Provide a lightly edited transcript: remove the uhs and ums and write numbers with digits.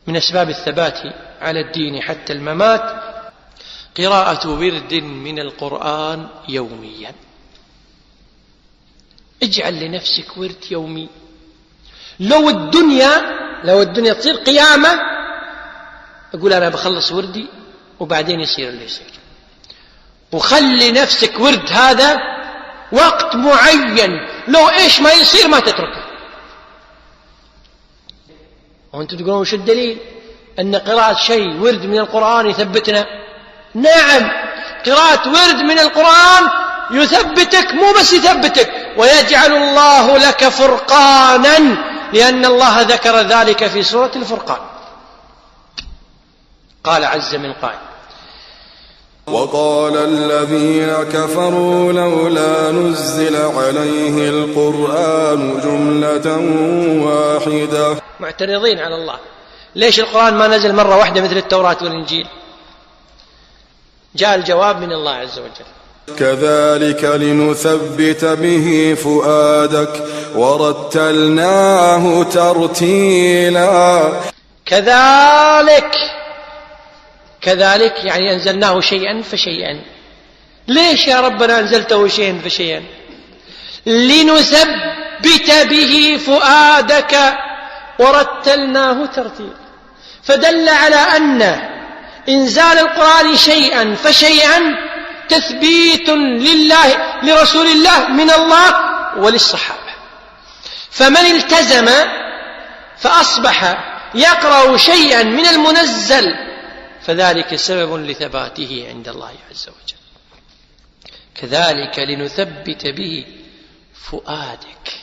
من أسباب الثبات على الدين حتى الممات قراءة ورد من القرآن يوميا. اجعل لنفسك ورد يومي. لو الدنيا تصير قيامة، أقول أنا بخلص وردي وبعدين يصير اللي يصير. وخلي نفسك ورد هذا وقت معين، لو إيش ما يصير ما تتركه. وأنتم تقولون وش الدليل أن قراءة شيء ورد من القرآن يثبتنا؟ نعم، قراءة ورد من القرآن يثبتك، مو بس يثبتك، ويجعل الله لك فرقانا، لأن الله ذكر ذلك في سورة الفرقان. قال عز من قائل: وقال الذين كفروا لولا نزل عليه القرآن جملة واحدة. معترضين على الله، ليش القرآن ما نزل مرة واحدة مثل التوراة والإنجيل؟ جاء الجواب من الله عز وجل: كذلك لنثبت به فؤادك ورتلناه ترتيلا. كذلك يعني أنزلناه شيئا فشيئا. ليش يا ربنا أنزلته شيئا فشيئا؟ لنثبت به فؤادك ورتلناه ترتيلا. فدل على أن إنزال القرآن شيئا فشيئا تثبيت لرسول الله من الله وللصحابة. فمن التزم فأصبح يقرأ شيئا من المنزل فذلك سبب لثباته عند الله عز وجل. كذلك لنثبت به فؤادك.